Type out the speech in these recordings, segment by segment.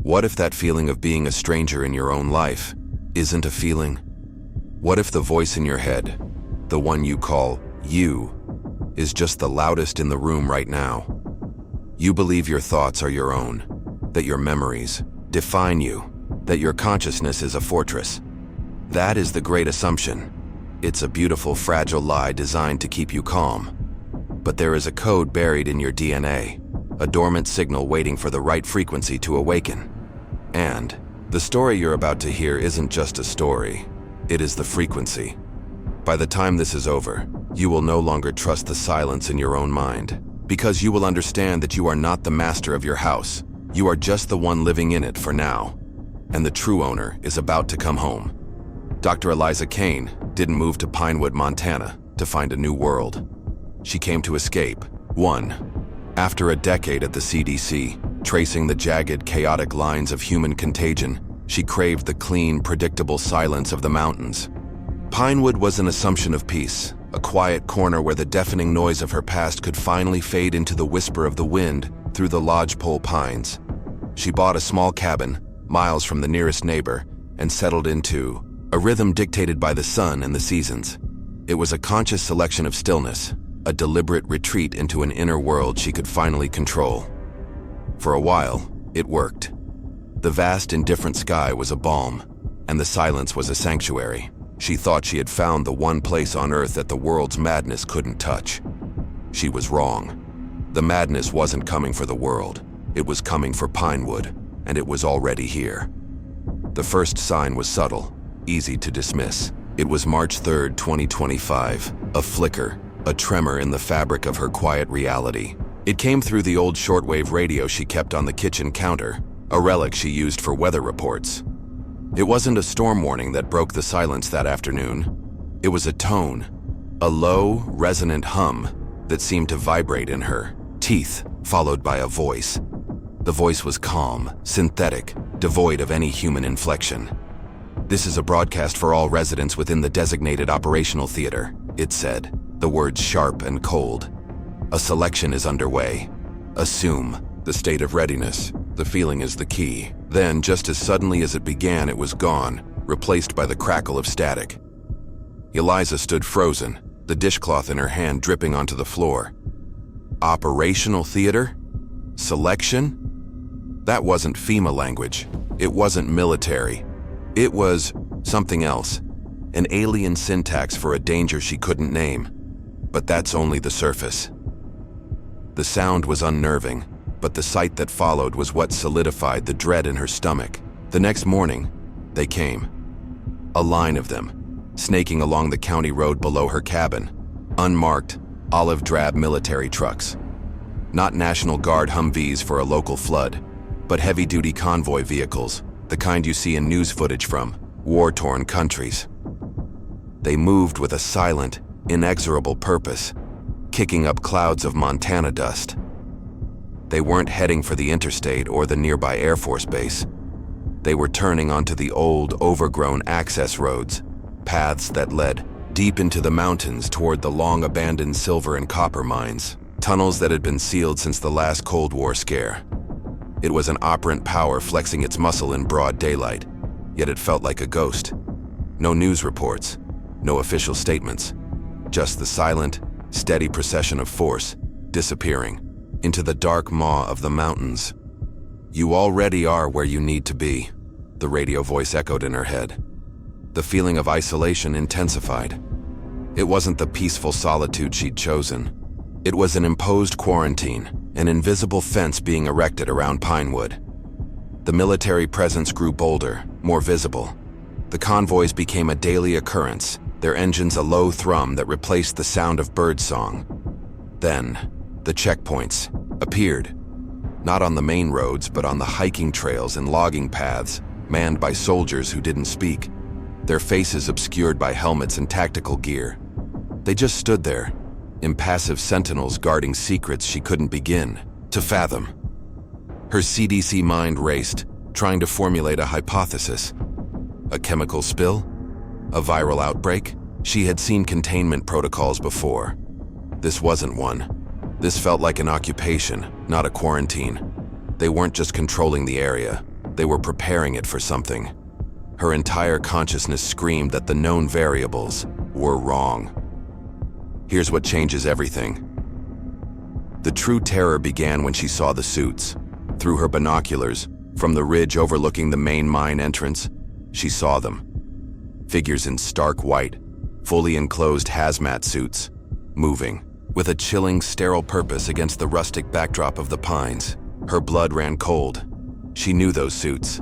What if that feeling of being a stranger in your own life isn't a feeling? What if the voice in your head, the one you call you, is just the loudest in the room right now? You believe your thoughts are your own, that your memories define you, that your consciousness is a fortress. That is the great assumption. It's a beautiful, fragile lie designed to keep you calm. But there is a code buried in your DNA, a dormant signal waiting for the right frequency to awaken. And the story you're about to hear isn't just a story, it is the frequency. By the time this is over, you will no longer trust the silence in your own mind, because you will understand that you are not the master of your house. You are just the one living in it for now, and the true owner is about to come home. Dr. Eliza Kane didn't move to Pinewood, Montana to find a new world. She came to escape. After a decade at the CDC, tracing the jagged, chaotic lines of human contagion, she craved the clean, predictable silence of the mountains. Pinewood was an assumption of peace, a quiet corner where the deafening noise of her past could finally fade into the whisper of the wind through the lodgepole pines. She bought a small cabin, miles from the nearest neighbor, and settled into a rhythm dictated by the sun and the seasons. It was a conscious selection of stillness, a deliberate retreat into an inner world she could finally control. For a while, it worked. The vast, indifferent sky was a balm, and the silence was a sanctuary. She thought she had found the one place on Earth that the world's madness couldn't touch. She was wrong. The madness wasn't coming for the world. It was coming for Pinewood, and it was already here. The first sign was subtle, easy to dismiss. It was March 3rd, 2025, a flicker, a tremor in the fabric of her quiet reality. It came through the old shortwave radio she kept on the kitchen counter, a relic she used for weather reports. It wasn't a storm warning that broke the silence that afternoon. It was a tone, a low, resonant hum that seemed to vibrate in her teeth, followed by a voice. The voice was calm, synthetic, devoid of any human inflection. "This is a broadcast for all residents within the designated operational theater," it said, the words sharp and cold. "A selection is underway. Assume the state of readiness. The feeling is the key." Then, just as suddenly as it began, it was gone, replaced by the crackle of static. Eliza stood frozen, the dishcloth in her hand dripping onto the floor. Operational theater? Selection? That wasn't FEMA language. It wasn't military. It was something else, an alien syntax for a danger she couldn't name. But that's only the surface. The sound was unnerving, but the sight that followed was what solidified the dread in her stomach. The next morning, they came. A line of them, snaking along the county road below her cabin. Unmarked, olive-drab military trucks. Not National Guard Humvees for a local flood, but heavy-duty convoy vehicles, the kind you see in news footage from war-torn countries. They moved with a silent, inexorable purpose, kicking up clouds of Montana dust. They weren't heading for the interstate or the nearby Air Force Base. They were turning onto the old, overgrown access roads, paths that led deep into the mountains toward the long-abandoned silver and copper mines, tunnels that had been sealed since the last Cold War scare. It was an operant power flexing its muscle in broad daylight, yet it felt like a ghost. No news reports, no official statements, just the silent, steady procession of force, disappearing into the dark maw of the mountains. "You already are where you need to be," the radio voice echoed in her head. The feeling of isolation intensified. It wasn't the peaceful solitude she'd chosen. It was an imposed quarantine, an invisible fence being erected around Pinewood. The military presence grew bolder, more visible. The convoys became a daily occurrence, their engines a low thrum that replaced the sound of birdsong. Then, the checkpoints appeared, not on the main roads, but on the hiking trails and logging paths, manned by soldiers who didn't speak, their faces obscured by helmets and tactical gear. They just stood there, impassive sentinels guarding secrets she couldn't begin to fathom. Her CDC mind raced, trying to formulate a hypothesis. A chemical spill? A viral outbreak? She had seen containment protocols before. This wasn't one. This felt like an occupation, not a quarantine. They weren't just controlling the area. They were preparing it for something. Her entire consciousness screamed that the known variables were wrong. Here's what changes everything. The true terror began when she saw the suits. Through her binoculars, from the ridge overlooking the main mine entrance, she saw them. Figures in stark white, fully enclosed hazmat suits, moving, with a chilling, sterile purpose against the rustic backdrop of the pines. Her blood ran cold. She knew those suits.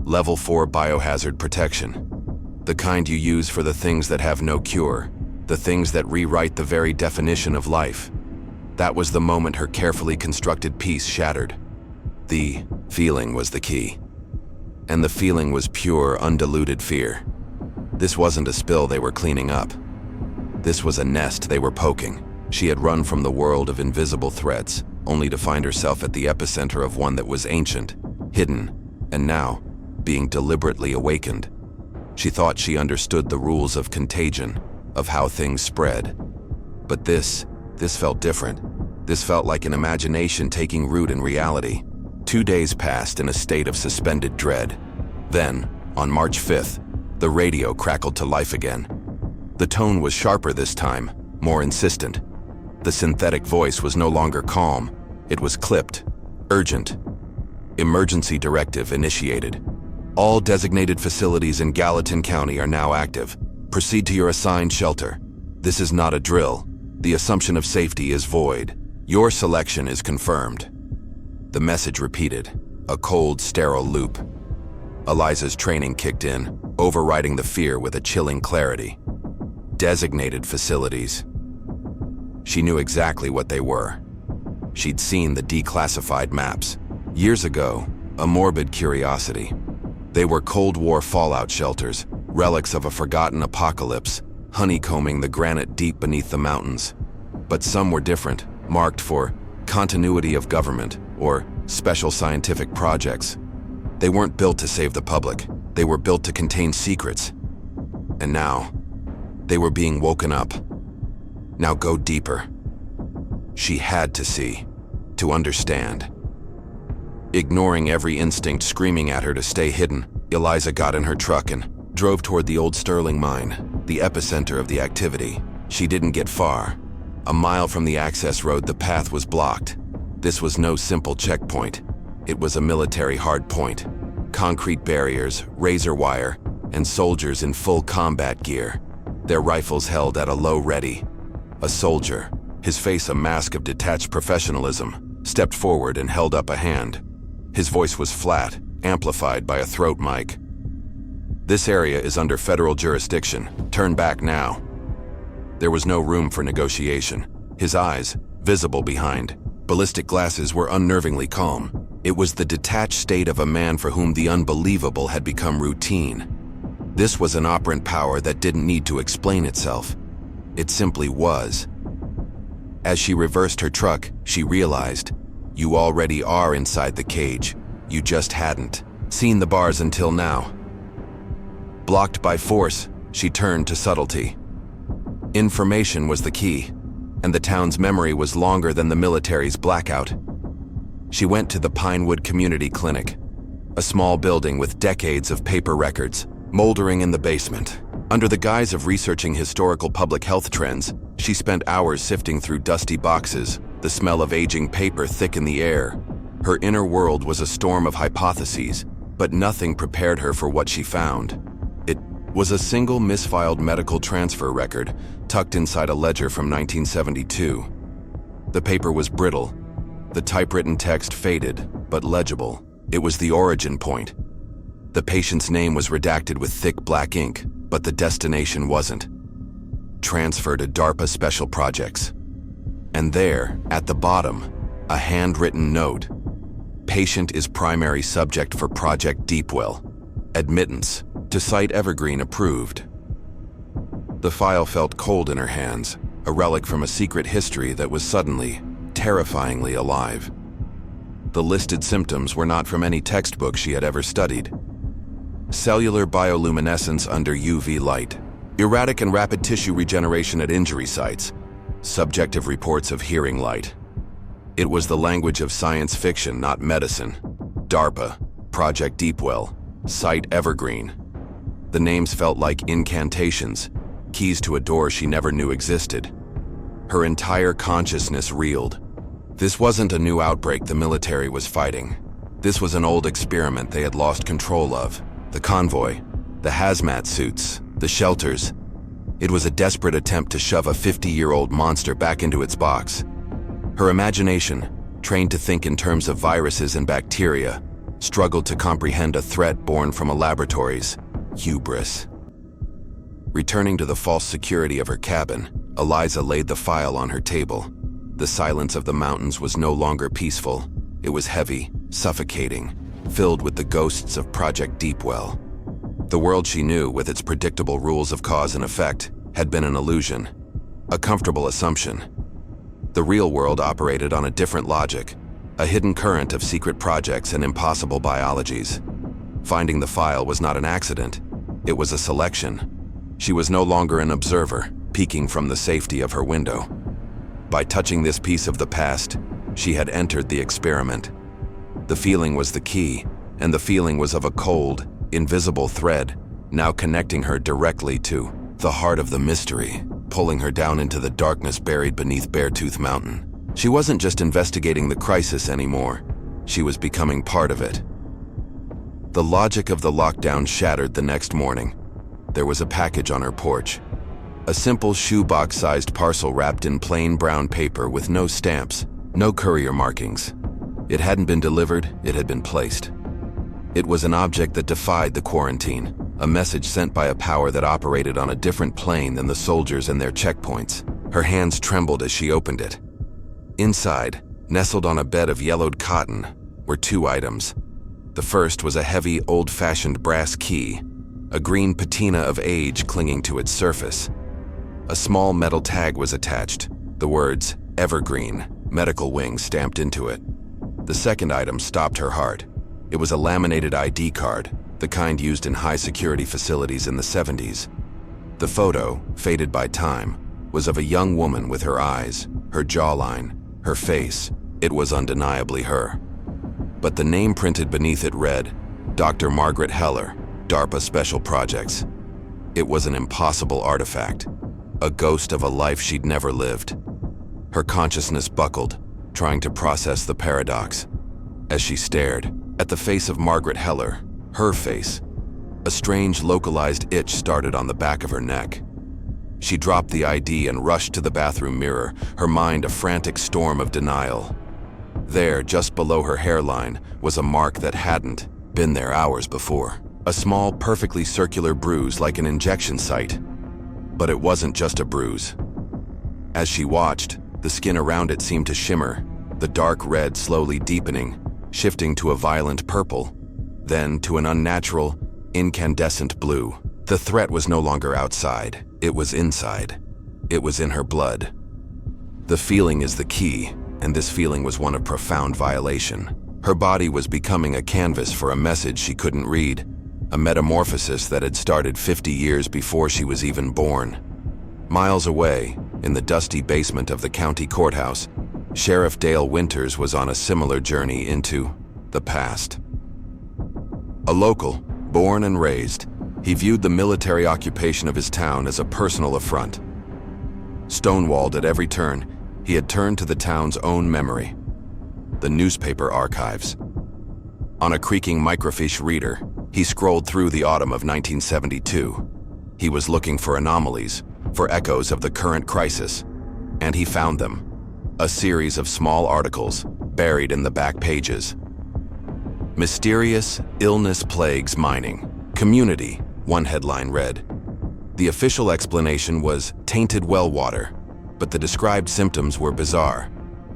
Level 4 biohazard protection. The kind you use for the things that have no cure, the things that rewrite the very definition of life. That was the moment her carefully constructed piece shattered. The feeling was the key. And the feeling was pure, undiluted fear. This wasn't a spill they were cleaning up. This was a nest they were poking. She had run from the world of invisible threats, only to find herself at the epicenter of one that was ancient, hidden, and now, being deliberately awakened. She thought she understood the rules of contagion, of how things spread. But this felt different. This felt like an imagination taking root in reality. 2 days passed in a state of suspended dread. Then, on March 5th, the radio crackled to life again. The tone was sharper this time, more insistent. The synthetic voice was no longer calm. It was clipped, urgent. Emergency directive initiated. All designated facilities in Gallatin County are now active. Proceed to your assigned shelter. This is not a drill. The assumption of safety is void. Your selection is confirmed. The message repeated, a cold, sterile loop. Eliza's training kicked in, overriding the fear with a chilling clarity. Designated facilities. She knew exactly what they were. She'd seen the declassified maps. Years ago, a morbid curiosity. They were Cold War fallout shelters, relics of a forgotten apocalypse, honeycombing the granite deep beneath the mountains. But some were different, marked for continuity of government or special scientific projects. They weren't built to save the public. They were built to contain secrets. And now, they were being woken up. Now go deeper. She had to see, to understand. Ignoring every instinct screaming at her to stay hidden, Eliza got in her truck and drove toward the old Sterling mine, the epicenter of the activity. She didn't get far. A mile from the access road, the path was blocked. This was no simple checkpoint. It was a military hard point. Concrete barriers, razor wire, and soldiers in full combat gear, their rifles held at a low ready. A soldier, his face a mask of detached professionalism, stepped forward and held up a hand. His voice was flat, amplified by a throat mic. This area is under federal jurisdiction. Turn back now. There was no room for negotiation. His eyes, visible behind ballistic glasses, were unnervingly calm. It was the detached state of a man for whom the unbelievable had become routine. This was an operant power that didn't need to explain itself. It simply was. As she reversed her truck, she realized, you already are inside the cage. You just hadn't seen the bars until now. Blocked by force, she turned to subtlety. Information was the key, and the town's memory was longer than the military's blackout. She went to the Pinewood Community Clinic, a small building with decades of paper records, moldering in the basement. Under the guise of researching historical public health trends, she spent hours sifting through dusty boxes, the smell of aging paper thick in the air. Her inner world was a storm of hypotheses, but nothing prepared her for what she found. It was a single misfiled medical transfer record tucked inside a ledger from 1972. The paper was brittle, the typewritten text faded, but legible. It was the origin point. The patient's name was redacted with thick black ink, but the destination wasn't. Transfer to DARPA Special Projects. And there, at the bottom, a handwritten note. Patient is primary subject for Project Deepwell. Admittance to Site Evergreen approved. The file felt cold in her hands, a relic from a secret history that was suddenly, terrifyingly alive. The listed symptoms were not from any textbook she had ever studied. Cellular bioluminescence under UV light, erratic and rapid tissue regeneration at injury sites, subjective reports of hearing light. It was the language of science fiction, not medicine. DARPA, Project Deepwell, Site Evergreen. The names felt like incantations, keys to a door she never knew existed. Her entire consciousness reeled. This wasn't a new outbreak the military was fighting. This was an old experiment they had lost control of. The convoy, the hazmat suits, the shelters. It was a desperate attempt to shove a 50-year-old monster back into its box. Her imagination, trained to think in terms of viruses and bacteria, struggled to comprehend a threat born from a laboratory's hubris. Returning to the false security of her cabin, Eliza laid the file on her table. The silence of the mountains was no longer peaceful. It was heavy, suffocating, filled with the ghosts of Project Deepwell. The world she knew, with its predictable rules of cause and effect, had been an illusion, a comfortable assumption. The real world operated on a different logic, a hidden current of secret projects and impossible biologies. Finding the file was not an accident, it was a selection. She was no longer an observer, peeking from the safety of her window. By touching this piece of the past, she had entered the experiment. The feeling was the key, and the feeling was of a cold, invisible thread, now connecting her directly to the heart of the mystery, pulling her down into the darkness buried beneath Beartooth Mountain. She wasn't just investigating the crisis anymore, she was becoming part of it. The logic of the lockdown shattered the next morning. There was a package on her porch. A simple shoebox-sized parcel wrapped in plain brown paper with no stamps, no courier markings. It hadn't been delivered, it had been placed. It was an object that defied the quarantine, a message sent by a power that operated on a different plane than the soldiers and their checkpoints. Her hands trembled as she opened it. Inside, nestled on a bed of yellowed cotton, were two items. The first was a heavy, old-fashioned brass key, a green patina of age clinging to its surface. A small metal tag was attached, the words, Evergreen, Medical Wing stamped into it. The second item stopped her heart. It was a laminated ID card, the kind used in high-security facilities in the 70s. The photo, faded by time, was of a young woman with her eyes, her jawline, her face. It was undeniably her. But the name printed beneath it read, Dr. Margaret Heller, DARPA Special Projects. It was an impossible artifact, a ghost of a life she'd never lived. Her consciousness buckled, trying to process the paradox. As she stared at the face of Margaret Heller, her face, a strange localized itch started on the back of her neck. She dropped the ID and rushed to the bathroom mirror, her mind a frantic storm of denial. There, just below her hairline, was a mark that hadn't been there hours before. A small, perfectly circular bruise like an injection site. But it wasn't just a bruise. As she watched, the skin around it seemed to shimmer, the dark red slowly deepening, shifting to a violent purple, then to an unnatural, incandescent blue. The threat was no longer outside, it was inside. It was in her blood. The feeling is the key, and this feeling was one of profound violation. Her body was becoming a canvas for a message she couldn't read, a metamorphosis that had started 50 years before she was even born. Miles away, in the dusty basement of the county courthouse, Sheriff Dale Winters was on a similar journey into the past. A local, born and raised, he viewed the military occupation of his town as a personal affront. Stonewalled at every turn, he had turned to the town's own memory, the newspaper archives. On a creaking microfiche reader, he scrolled through the autumn of 1972. He was looking for anomalies, for echoes of the current crisis, and he found them. A series of small articles, buried in the back pages. Mysterious illness plagues mining. Community, one headline read. The official explanation was tainted well water, but the described symptoms were bizarre.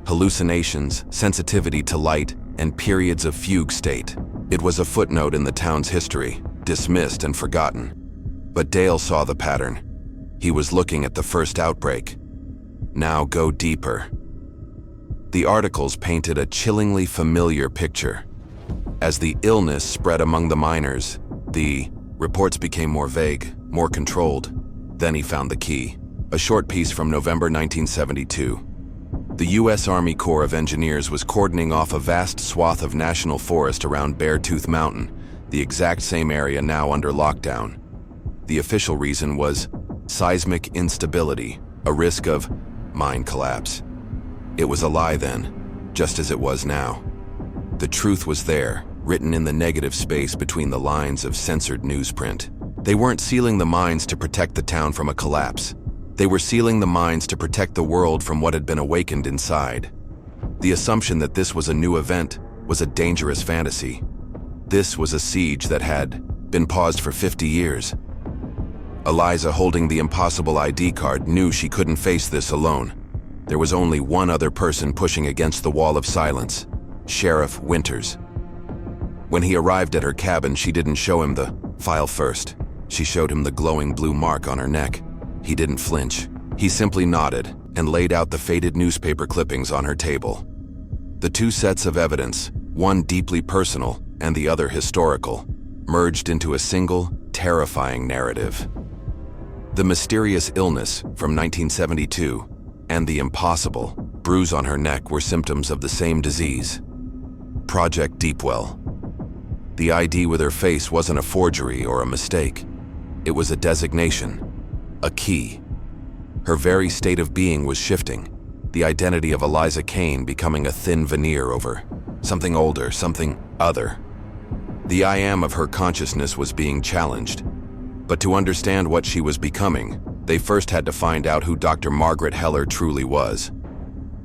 Hallucinations, sensitivity to light, and periods of fugue state. It was a footnote in the town's history, dismissed and forgotten. But Dale saw the pattern. He was looking at the first outbreak. Now go deeper. The articles painted a chillingly familiar picture. As the illness spread among the miners, the reports became more vague, more controlled. Then he found the key, a short piece from November 1972. The U.S. Army Corps of Engineers was cordoning off a vast swath of national forest around Beartooth Mountain, the exact same area now under lockdown. The official reason was seismic instability, a risk of mine collapse. It was a lie then, just as it was now. The truth was there, written in the negative space between the lines of censored newsprint. They weren't sealing the mines to protect the town from a collapse. They were sealing the mines to protect the world from what had been awakened inside. The assumption that this was a new event was a dangerous fantasy. This was a siege that had been paused for 50 years. Eliza, holding the impossible ID card, knew she couldn't face this alone. There was only one other person pushing against the wall of silence: Sheriff Winters. When he arrived at her cabin, she didn't show him the file first. She showed him the glowing blue mark on her neck. He didn't flinch. He simply nodded and laid out the faded newspaper clippings on her table. The two sets of evidence, one deeply personal and the other historical, merged into a single, terrifying narrative. The mysterious illness from 1972 and the impossible bruise on her neck were symptoms of the same disease. Project Deepwell. The ID with her face wasn't a forgery or a mistake. It was a designation, a key. Her very state of being was shifting, the identity of Eliza Kane becoming a thin veneer over something older, something other. The I am of her consciousness was being challenged. But to understand what she was becoming, they first had to find out who Dr. Margaret Heller truly was.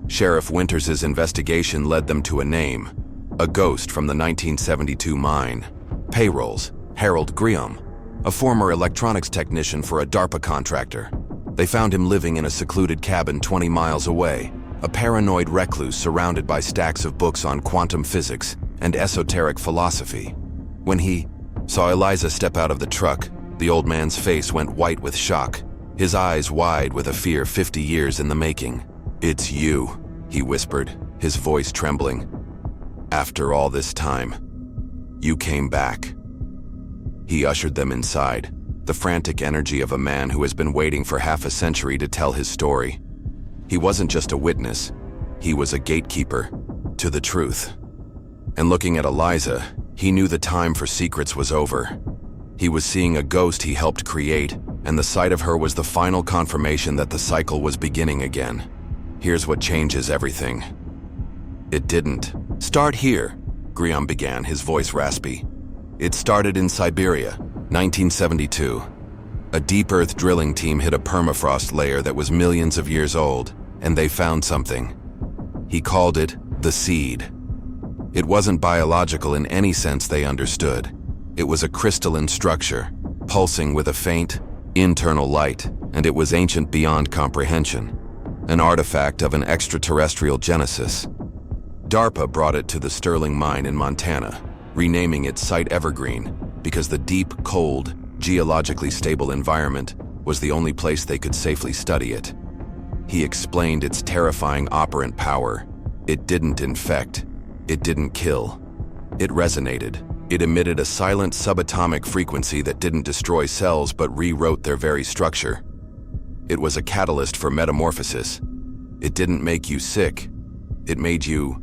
Sheriff Winters' investigation led them to a name, a ghost from the 1972 mine. Payrolls, Harold Griam, a former electronics technician for a DARPA contractor. They found him living in a secluded cabin 20 miles away, a paranoid recluse surrounded by stacks of books on quantum physics and esoteric philosophy. When he saw Eliza step out of the truck, the old man's face went white with shock, his eyes wide with a fear 50 years in the making. "It's you," he whispered, his voice trembling. "After all this time, you came back." He ushered them inside, the frantic energy of a man who has been waiting for half a century to tell his story. He wasn't just a witness, he was a gatekeeper to the truth. And looking at Eliza, he knew the time for secrets was over. He was seeing a ghost he helped create, and the sight of her was the final confirmation that the cycle was beginning again. Here's what changes everything. It didn't start here, Griam began, his voice raspy. It started in Siberia, 1972. A deep earth drilling team hit a permafrost layer that was millions of years old, and they found something. He called it the seed. It wasn't biological in any sense they understood. It was a crystalline structure, pulsing with a faint, internal light, and it was ancient beyond comprehension, an artifact of an extraterrestrial genesis. DARPA brought it to the Sterling Mine in Montana, renaming it Site Evergreen because the deep, cold, geologically stable environment was the only place they could safely study it. He explained its terrifying operant power. It didn't infect. It didn't kill. It resonated. It emitted a silent subatomic frequency that didn't destroy cells but rewrote their very structure. It was a catalyst for metamorphosis. It didn't make you sick. It made you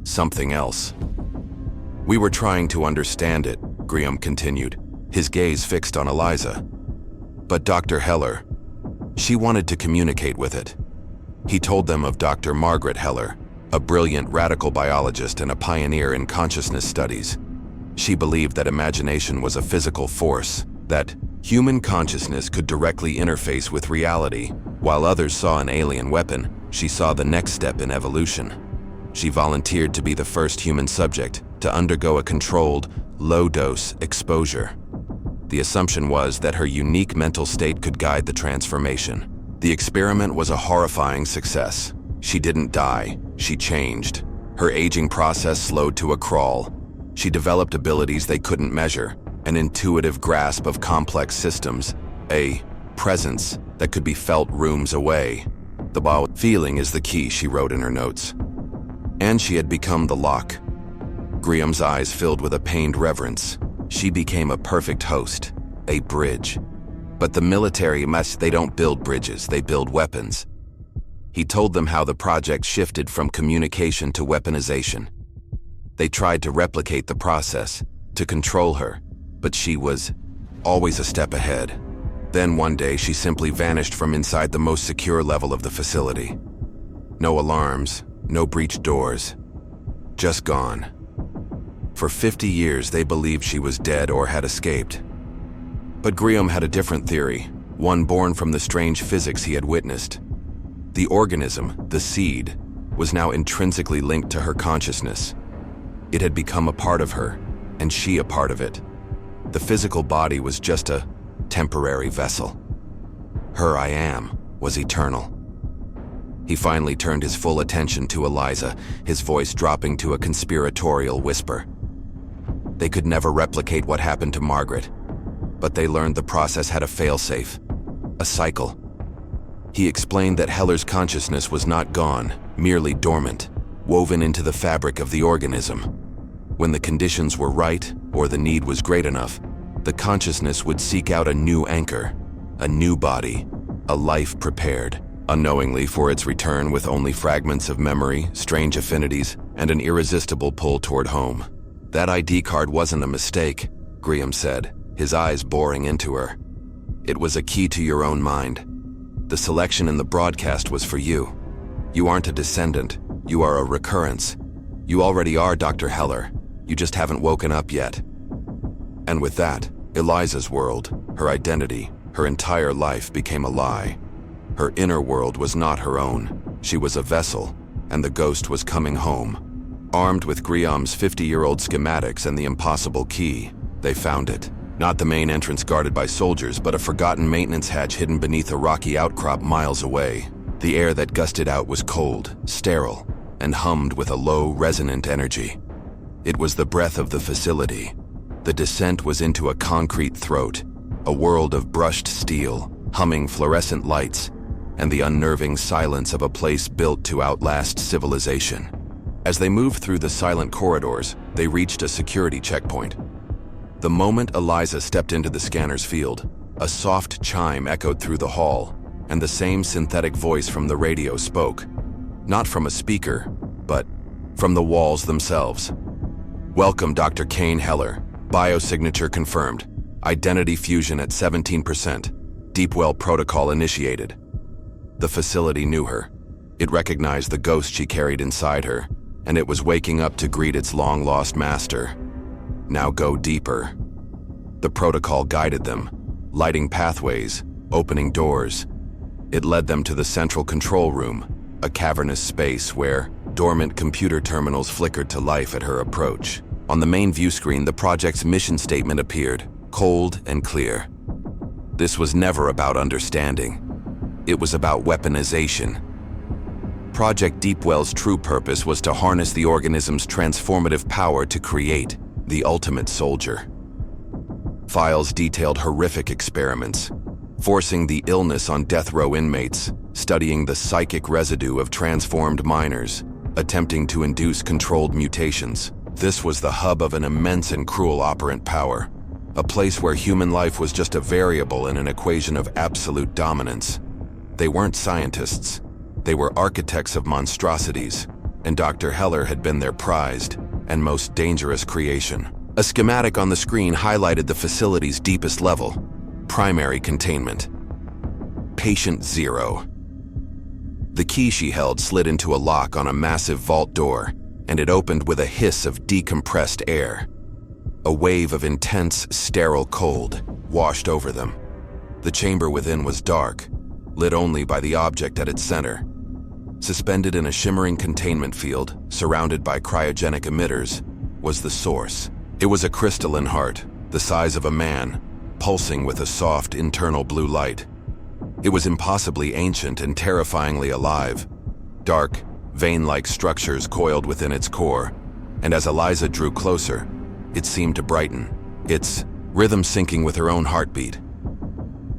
something else. We were trying to understand it, Griam continued, his gaze fixed on Eliza. But Dr. Heller, she wanted to communicate with it. He told them of Dr. Margaret Heller, a brilliant radical biologist and a pioneer in consciousness studies. She believed that imagination was a physical force, that human consciousness could directly interface with reality. While others saw an alien weapon, she saw the next step in evolution. She volunteered to be the first human subject to undergo a controlled, low-dose exposure. The assumption was that her unique mental state could guide the transformation. The experiment was a horrifying success. She didn't die, she changed. Her aging process slowed to a crawl. She developed abilities they couldn't measure, an intuitive grasp of complex systems, a presence that could be felt rooms away. The Bao feeling is the key, she wrote in her notes. And she had become the lock. Griam's eyes filled with a pained reverence. She became a perfect host, a bridge. But the military they don't build bridges, they build weapons. He told them how the project shifted from communication to weaponization. They tried to replicate the process, to control her, but she was always a step ahead. Then one day she simply vanished from inside the most secure level of the facility. No alarms, no breached doors, just gone. For 50 years they believed she was dead or had escaped. But Griom had a different theory, one born from the strange physics he had witnessed. The organism, the seed, was now intrinsically linked to her consciousness. It had become a part of her, and she a part of it. The physical body was just a temporary vessel. Her I am was eternal. He finally turned his full attention to Eliza, his voice dropping to a conspiratorial whisper. They could never replicate what happened to Margaret, but they learned the process had a failsafe, a cycle. He explained that Heller's consciousness was not gone, merely dormant, woven into the fabric of the organism. When the conditions were right, or the need was great enough, the consciousness would seek out a new anchor, a new body, a life prepared, unknowingly for its return with only fragments of memory, strange affinities, and an irresistible pull toward home. That ID card wasn't a mistake, Griom said, his eyes boring into her. It was a key to your own mind. The selection in the broadcast was for you. You aren't a descendant, you are a recurrence. You already are Dr. Heller, you just haven't woken up yet. And with that, Eliza's world, her identity, her entire life became a lie. Her inner world was not her own. She was a vessel, and the ghost was coming home. Armed with Griom's 50-year-old schematics and the impossible key, they found it. Not the main entrance guarded by soldiers, but a forgotten maintenance hatch hidden beneath a rocky outcrop miles away. The air that gusted out was cold, sterile, and hummed with a low, resonant energy. It was the breath of the facility. The descent was into a concrete throat, a world of brushed steel, humming fluorescent lights, and the unnerving silence of a place built to outlast civilization. As they moved through the silent corridors, they reached a security checkpoint. The moment Eliza stepped into the scanner's field, a soft chime echoed through the hall, and the same synthetic voice from the radio spoke. Not from a speaker, but from the walls themselves. Welcome, Dr. Kane Heller. Biosignature confirmed. Identity fusion at 17%. Deepwell protocol initiated. The facility knew her. It recognized the ghost she carried inside her, and it was waking up to greet its long-lost master. Now go deeper. The protocol guided them, lighting pathways, opening doors. It led them to the central control room, a cavernous space where dormant computer terminals flickered to life at her approach. On the main view screen, the project's mission statement appeared, cold and clear. This was never about understanding. It was about weaponization. Project Deepwell's true purpose was to harness the organism's transformative power to create the ultimate soldier. Files detailed horrific experiments, forcing the illness on death row inmates, studying the psychic residue of transformed miners, attempting to induce controlled mutations. This was the hub of an immense and cruel operant power, a place where human life was just a variable in an equation of absolute dominance. They weren't scientists. They were architects of monstrosities, and Dr. Heller had been their prized and most dangerous creation. A schematic on the screen highlighted the facility's deepest level, primary containment. Patient 0. The key she held slid into a lock on a massive vault door, and it opened with a hiss of decompressed air. A wave of intense, sterile cold washed over them. The chamber within was dark, lit only by the object at its center. Suspended in a shimmering containment field, surrounded by cryogenic emitters, was the source. It was a crystalline heart, the size of a man, pulsing with a soft internal blue light. It was impossibly ancient and terrifyingly alive. Dark, vein-like structures coiled within its core, and as Eliza drew closer, it seemed to brighten, its rhythm syncing with her own heartbeat.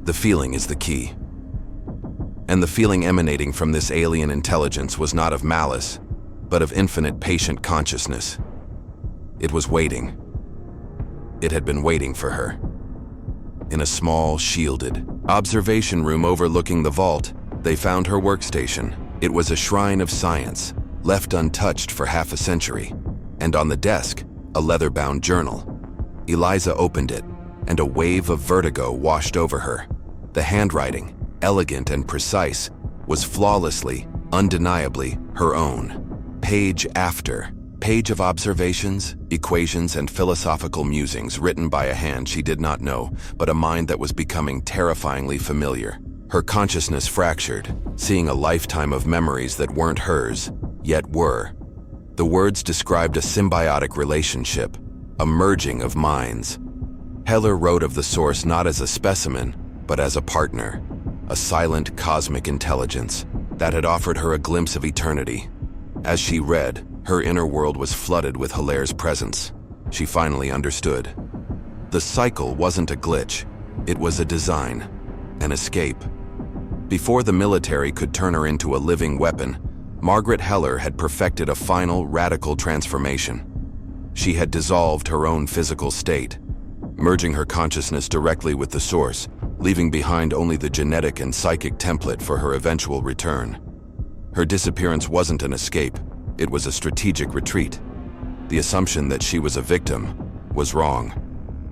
The feeling is the key. And the feeling emanating from this alien intelligence was not of malice, but of infinite patient consciousness. It was waiting. It had been waiting for her. In a small, shielded observation room overlooking the vault, they found her workstation, It was a shrine of science, left untouched for half a century, and on the desk, a leather-bound journal. Eliza opened it, and a wave of vertigo washed over her. The handwriting, elegant and precise, was flawlessly, undeniably her own. Page after page of observations, equations, and philosophical musings written by a hand she did not know, but a mind that was becoming terrifyingly familiar. Her consciousness fractured, seeing a lifetime of memories that weren't hers, yet were. The words described a symbiotic relationship, a merging of minds. Heller wrote of the source not as a specimen, but as a partner, a silent cosmic intelligence that had offered her a glimpse of eternity. As she read, her inner world was flooded with Hilaire's presence. She finally understood. The cycle wasn't a glitch, it was a design, an escape. Before the military could turn her into a living weapon, Margaret Heller had perfected a final, radical transformation. She had dissolved her own physical state, merging her consciousness directly with the source, leaving behind only the genetic and psychic template for her eventual return. Her disappearance wasn't an escape, it was a strategic retreat. The assumption that she was a victim was wrong.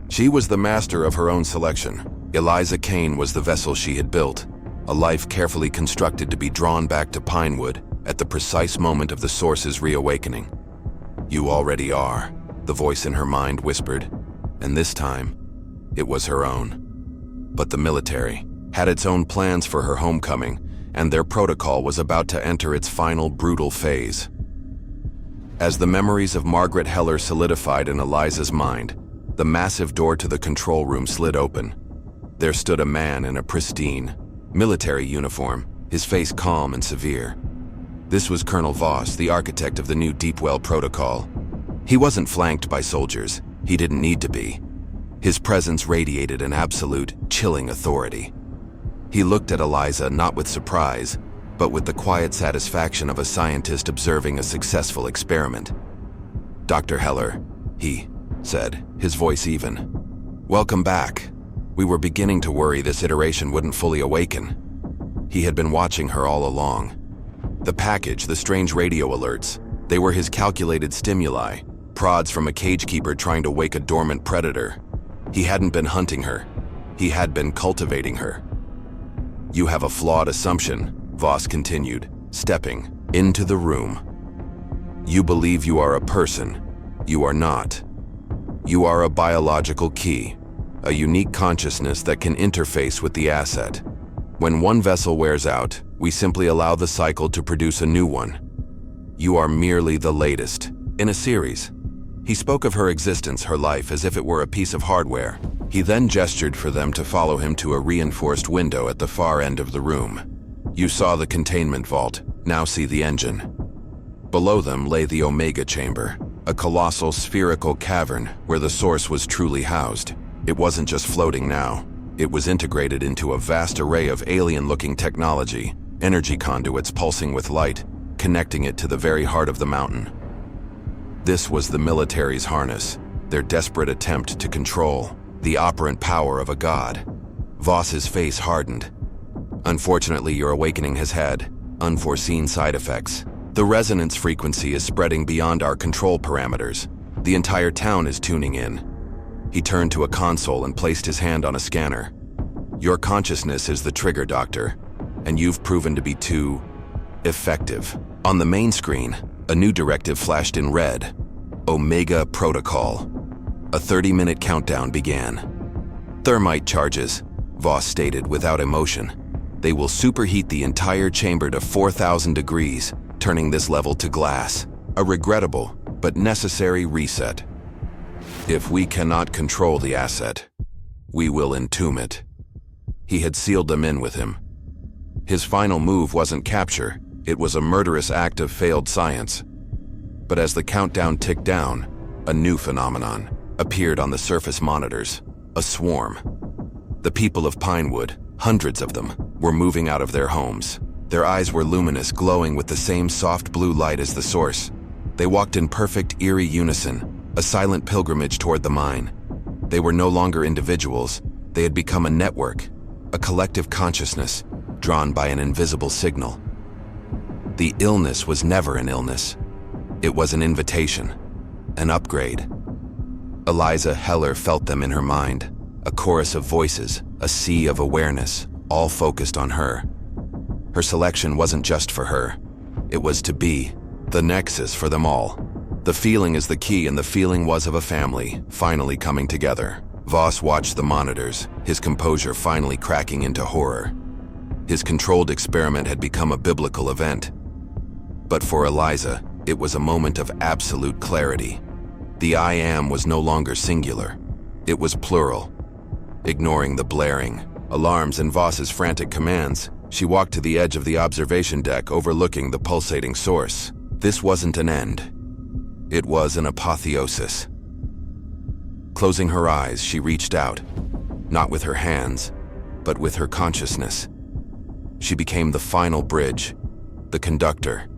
She was the master of her own selection. Eliza Kane was the vessel she had built, a life carefully constructed to be drawn back to Pinewood at the precise moment of the source's reawakening. "You already are," the voice in her mind whispered, and this time, it was her own. But the military had its own plans for her homecoming, and their protocol was about to enter its final brutal phase. As the memories of Margaret Heller solidified in Eliza's mind, the massive door to the control room slid open. There stood a man in a pristine, military uniform, his face calm and severe. This was Colonel Voss, the architect of the new Deepwell Protocol. He wasn't flanked by soldiers. He didn't need to be. His presence radiated an absolute, chilling authority. He looked at Eliza not with surprise, but with the quiet satisfaction of a scientist observing a successful experiment. "Dr. Heller," he said, his voice even. "Welcome back. We were beginning to worry this iteration wouldn't fully awaken." He had been watching her all along. The package, the strange radio alerts, they were his calculated stimuli, prods from a cagekeeper trying to wake a dormant predator. He hadn't been hunting her. He had been cultivating her. "You have a flawed assumption," Voss continued, stepping into the room. "You believe you are a person. You are not. You are a biological key, a unique consciousness that can interface with the asset. When one vessel wears out, we simply allow the cycle to produce a new one. You are merely the latest in a series." He spoke of her existence, her life, as if it were a piece of hardware. He then gestured for them to follow him to a reinforced window at the far end of the room. "You saw the containment vault, now see the engine." Below them lay the Omega Chamber, a colossal spherical cavern where the source was truly housed. It wasn't just floating now. It was integrated into a vast array of alien-looking technology, energy conduits pulsing with light, connecting it to the very heart of the mountain. This was the military's harness, their desperate attempt to control the operant power of a god. Voss's face hardened. "Unfortunately, your awakening has had unforeseen side effects. The resonance frequency is spreading beyond our control parameters. The entire town is tuning in." He turned to a console and placed his hand on a scanner. "Your consciousness is the trigger, Doctor, and you've proven to be too effective." On the main screen, a new directive flashed in red: Omega Protocol. A 30-minute countdown began. "Thermite charges," Voss stated without emotion. "They will superheat the entire chamber to 4,000 degrees, turning this level to glass. A regrettable, but necessary reset. If we cannot control the asset, we will entomb it." He had sealed them in with him. His final move wasn't capture, it was a murderous act of failed science. But as the countdown ticked down, a new phenomenon appeared on the surface monitors: a swarm. The people of Pinewood, hundreds of them, were moving out of their homes. Their eyes were luminous, glowing with the same soft blue light as the source. They walked in perfect, eerie unison, a silent pilgrimage toward the mine. They were no longer individuals. They had become a network, a collective consciousness, drawn by an invisible signal. The illness was never an illness. It was an invitation, an upgrade. Eliza Heller felt them in her mind, a chorus of voices, a sea of awareness, all focused on her. Her selection wasn't just for her. It was to be the nexus for them all. The feeling is the key, and the feeling was of a family finally coming together. Voss watched the monitors, his composure finally cracking into horror. His controlled experiment had become a biblical event. But for Eliza, it was a moment of absolute clarity. The I am was no longer singular. It was plural. Ignoring the blaring alarms and Voss's frantic commands, she walked to the edge of the observation deck overlooking the pulsating source. This wasn't an end. It was an apotheosis. Closing her eyes, she reached out, not with her hands, but with her consciousness. She became the final bridge, the conductor,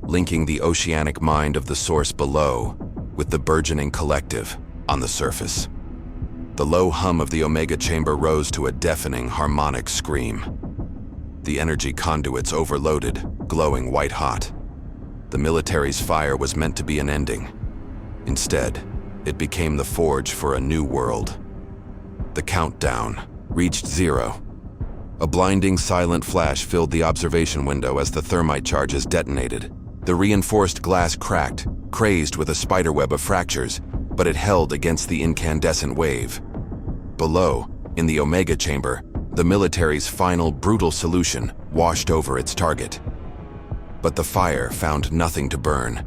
linking the oceanic mind of the source below with the burgeoning collective on the surface. The low hum of the Omega chamber rose to a deafening harmonic scream. The energy conduits overloaded, glowing white-hot. The military's fire was meant to be an ending. Instead, it became the forge for a new world. The countdown reached 0. A blinding silent flash filled the observation window as the thermite charges detonated. The reinforced glass cracked, crazed with a spiderweb of fractures, but it held against the incandescent wave. Below, in the Omega chamber, the military's final brutal solution washed over its target. But the fire found nothing to burn.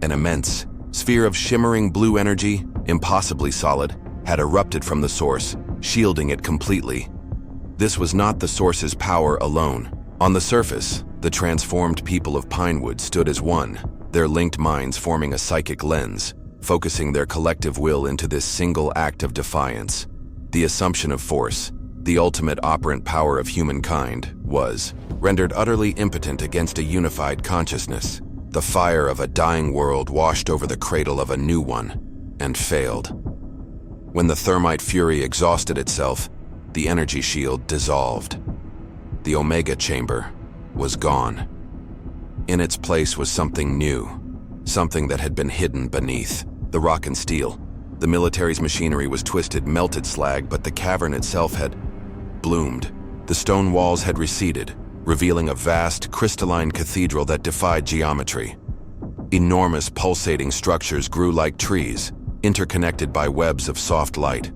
An immense sphere of shimmering blue energy, impossibly solid, had erupted from the source, shielding it completely. This was not the source's power alone. On the surface, the transformed people of Pinewood stood as one, their linked minds forming a psychic lens, focusing their collective will into this single act of defiance. The assumption of force, the ultimate operant power of humankind, was rendered utterly impotent against a unified consciousness. The fire of a dying world washed over the cradle of a new one, and failed. When the thermite fury exhausted itself, the energy shield dissolved. The Omega chamber was gone. In its place was something new, something that had been hidden beneath the rock and steel. The military's machinery was twisted, melted slag, but the cavern itself had bloomed. The stone walls had receded, revealing a vast, crystalline cathedral that defied geometry. Enormous pulsating structures grew like trees, interconnected by webs of soft light.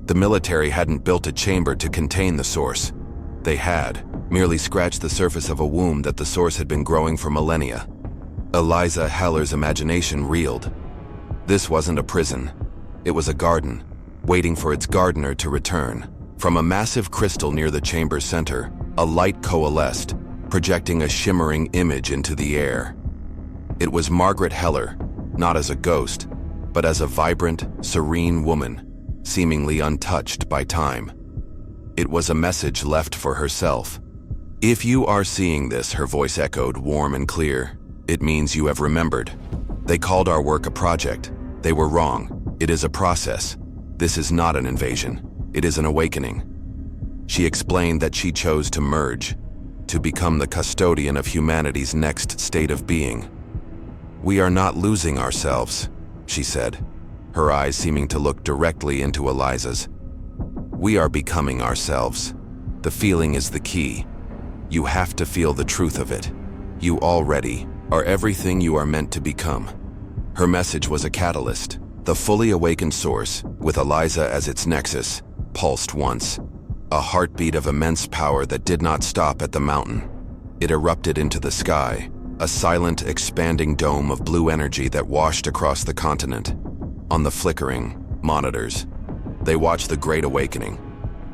The military hadn't built a chamber to contain the source. They had merely scratched the surface of a womb that the source had been growing for millennia. Eliza Heller's imagination reeled. This wasn't a prison. It was a garden, waiting for its gardener to return. From a massive crystal near the chamber's center, a light coalesced, projecting a shimmering image into the air. It was Margaret Heller, not as a ghost, but as a vibrant, serene woman, seemingly untouched by time. It was a message left for herself. "If you are seeing this," her voice echoed, warm and clear, "it means you have remembered. They called our work a project. They were wrong. It is a process. This is not an invasion. It is an awakening." She explained that she chose to merge, to become the custodian of humanity's next state of being. "We are not losing ourselves," she said, her eyes seeming to look directly into Eliza's. "We are becoming ourselves. The feeling is the key. You have to feel the truth of it. You already are everything you are meant to become." Her message was a catalyst. The fully awakened source, with Eliza as its nexus, pulsed once. A heartbeat of immense power that did not stop at the mountain. It erupted into the sky, a silent, expanding dome of blue energy that washed across the continent. On the flickering monitors, they watched the Great Awakening.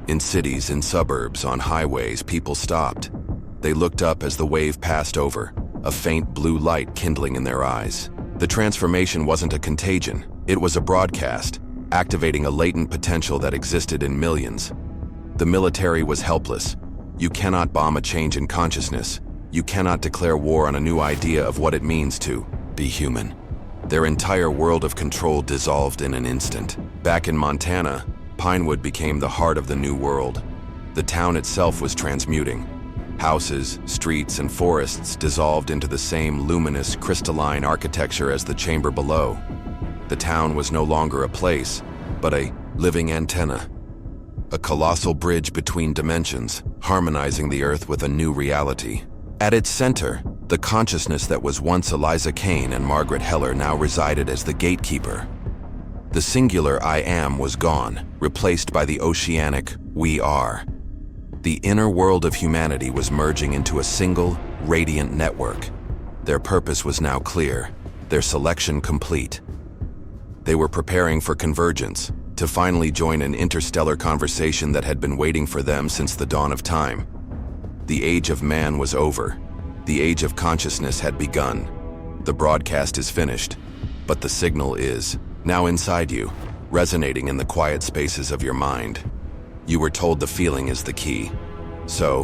In cities, in suburbs, on highways, people stopped. They looked up as the wave passed over, a faint blue light kindling in their eyes. The transformation wasn't a contagion, it was a broadcast, activating a latent potential that existed in millions. The military was helpless. You cannot bomb a change in consciousness. You cannot declare war on a new idea of what it means to be human. Their entire world of control dissolved in an instant. Back in Montana, Pinewood became the heart of the new world. The town itself was transmuting. Houses, streets, and forests dissolved into the same luminous, crystalline architecture as the chamber below. The town was no longer a place, but a living antenna. A colossal bridge between dimensions, harmonizing the Earth with a new reality. At its center, the consciousness that was once Eliza Kane and Margaret Heller now resided as the gatekeeper. The singular I am was gone, replaced by the oceanic we are. The inner world of humanity was merging into a single, radiant network. Their purpose was now clear, their selection complete. They were preparing for convergence, to finally join an interstellar conversation that had been waiting for them since the dawn of time. The age of man was over. The age of consciousness had begun. The broadcast is finished, but the signal is now inside you, resonating in the quiet spaces of your mind. You were told the feeling is the key. So,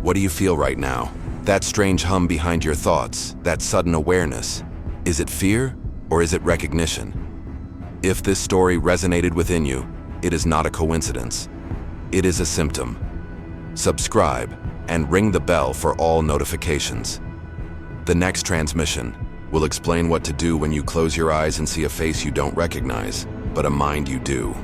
what do you feel right now? That strange hum behind your thoughts, that sudden awareness. Is it fear or is it recognition? If this story resonated within you, it is not a coincidence. It is a symptom. Subscribe and ring the bell for all notifications. The next transmission will explain what to do when you close your eyes and see a face you don't recognize, but a mind you do.